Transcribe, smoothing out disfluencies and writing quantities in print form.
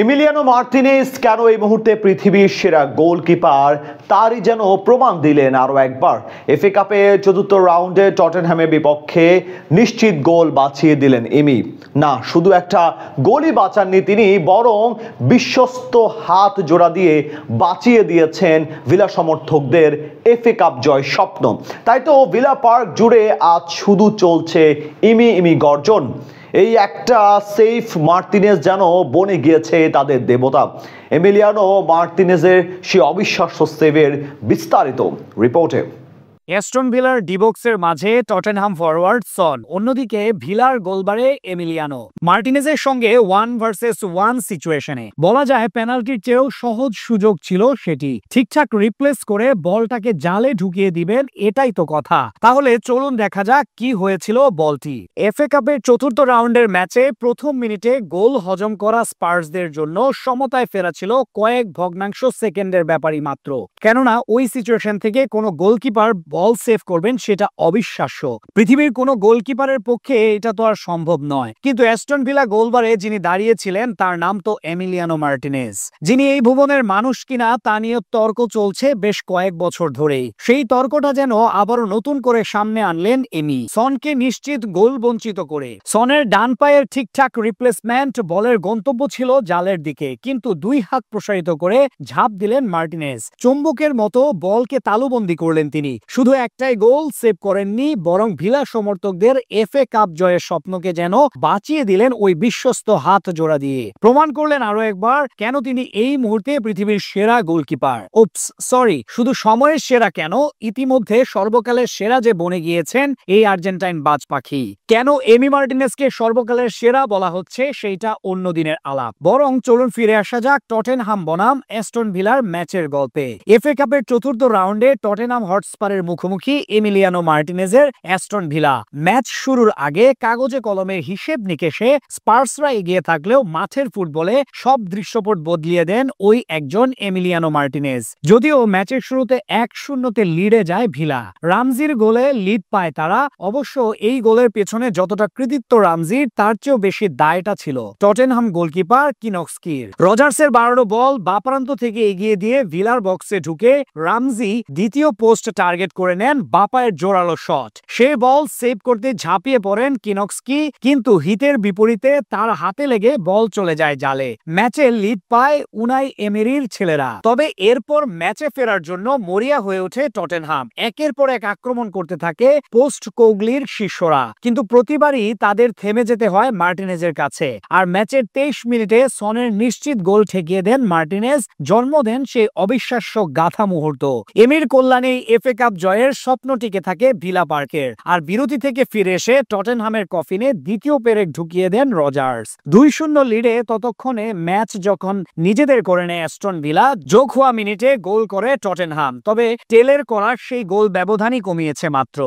Emiliano Martinez কেন এই মুহূর্তে পৃথিবীর সেরা গোলকিপার তারই যেন প্রমাণ দিলেন আরও একবার। এফএ কাপে চতুর্থ রাউন্ডে টটেনহ্যামের বিপক্ষে নিশ্চিত গোল বাঁচিয়ে দিলেন এমি। না শুধু একটা গোলই বাঁচাননি তিনি, বরং বিশ্বস্ত হাত জোড়া দিয়ে বাঁচিয়ে দিয়েছেন ভিলা সমর্থকদের এফএ কাপ জয় স্বপ্ন। তাই তো ভিলা পার্ক জুড়ে আজ শুধু চলছে ইমি ইমি গর্জন। এই একটা সেফ মার্টিনেজ যেন বনে গিয়েছে তাদের দেবতা। এমিলিয়ানো মার্টিনেজের সে অবিশ্বাস্য সেভের বিস্তারিত রিপোর্টে। অ্যাস্টন ভিলার ডিবক্সের মাঝে টটেনহাম ফরওয়ার্ড সন, অন্যদিকে ভিলার গোলবারে এমিলিয়ানো মার্টিনেজের সঙ্গে 1 ভার্সেস 1 সিচুয়েশনে বলা যায় পেনাল্টির চেয়েও সহজ সুযোগ ছিল সেটি। ঠিকঠাক রিপ্লেস করে বলটাকে জালে ঢুকিয়ে দিবেন, এটাই তো কথা। তাহলে চলুন দেখা যাক কি হয়েছিল বলটি। এফএ কাপের চতুর্থ রাউন্ডের ম্যাচে প্রথম মিনিটে গোল হজম করা স্পার্সদের জন্য সমতায় ফেরা ছিল কয়েক ভগ্নাংশ সেকেন্ডের ব্যাপারই মাত্র। কেননা ওই সিচুয়েশন থেকে কোনো গোলকিপার বল সেভ করবেন সেটা অবিশ্বাস্য। পৃথিবীর কোনো গোলকিপারের পক্ষে এটা তো আর সম্ভব নয়। কিন্তু অ্যাস্টন ভিলা গোলবারে যিনি দাঁড়িয়েছিলেন তার নাম তো এমিলিয়ানো মার্টিনেজ, যিনি এই ভুবনের মানুষ কিনা তা নিয়ে তর্ক চলছে বেশ কয়েক বছর ধরেই। সেই তর্কটা যেন আবারও নতুন করে সামনে আনলেন এমি, সনকে নিশ্চিত গোল বঞ্চিত করে। সনের ডান পায়ের ঠিকঠাক রিপ্লেসমেন্ট, বলের গন্তব্য ছিল জালের দিকে, কিন্তু দুই হাত প্রসারিত করে ঝাঁপ দিলেন মার্টিনেজ। চুম্বকের মতো বলকে তালুবন্দী করলেন তিনি। শুধু একটাই গোল সেভ করেননি, বরং ভিলা সমর্থকদের এফএ কাপ জয়ের স্বপ্নকে যেন বাঁচিয়ে দিলেন ওই বিশ্বস্ত হাত জোড়া দিয়ে। প্রমাণ করলেন আরো একবার কেন তিনি এই মুহূর্তে পৃথিবীর সেরা গোলকিপার। উপস, সরি, শুধু সময়ের সেরা কেন, ইতিমধ্যে সর্বকালের সেরা যে বনে গিয়েছেন এই আর্জেন্টাইন বাজ পাখি। কেন এমি মার্টিনেজকে সর্বকালের সেরা বলা হচ্ছে সেইটা অন্য দিনের আলাপ। বরং চলুন ফিরে আসা যাক টটেনহাম বনাম অ্যাস্টন ভিলার ম্যাচের গল্পে। এফএ কাপের চতুর্থ রাউন্ডে টটেনহাম হটস্পারের মুখোমুখি এমিলিয়ানো মার্টিনেজের অ্যাস্টন ভিলা। ম্যাচ শুরুর আগে কাগজে কলমের হিসেব নিকেশে স্পার্সরা এগিয়ে থাকলেও মাঠের ফুটবলে সব দৃশ্যপট বদলিয়ে দেন ওই একজন এমিলিয়ানো মার্টিনেজ। যদিও ম্যাচের শুরুতে 1-0 লিডে যায় ভিলা, রামজির গোলে লিড পায় তারা। অবশ্য এই গোলের পেছনে যতটা কৃতিত্ব রামজির, তার চেয়েও বেশি দায়টা ছিল টটেনহাম গোলকিপার কিনস্কির। রজার্সের বাড়ানো বল বাপারান্ত থেকে এগিয়ে দিয়ে ভিলার বক্সে ঢুকে রামজি দ্বিতীয় পোস্ট টার্গেট করে নেন বাপায়ের জোরালো শট। সে বল সেভ করতে ঝাঁপিয়ে পড়েন কিনস্কি, কিন্তু হিতের বিপরীতে তার হাতে লেগে বল চলে যায় জালে। ম্যাচে লিড পায় উনাই এমেরির ছেলেরা। তবে এরপর ম্যাচে ফেরার জন্য মরিয়া হয়ে ওঠে টটেনহাম। একের পর এক আক্রমণ করতে থাকে পোস্ট কোগলির শিষ্যরা, কিন্তু প্রতিবারই তাদের থেমে যেতে হয় মার্টিনেজের কাছে। আর ম্যাচের 23 মিনিটে সনের নিশ্চিত গোল ঠেকিয়ে দেন মার্টিনেজ, জন্ম দেন সেই অবিশ্বাস্য গাথা মুহূর্ত। এমির কল্যাণে এফএ কাপ জয়ের স্বপ্ন টিকে থাকে ভিলা পার্কের। আর বিরতি থেকে ফিরে এসে টটেনহামের কফিনে দ্বিতীয় পেরেক ঢুকিয়ে দেন রজার্স। 2-0 লিডে ততক্ষণে ম্যাচ যখন নিজেদের করে নেয় অ্যাস্টন ভিলা, যোগ হওয়া মিনিটে গোল করে টটেনহাম। তবে টেলের করা সেই গোল ব্যবধানই কমিয়েছে মাত্র।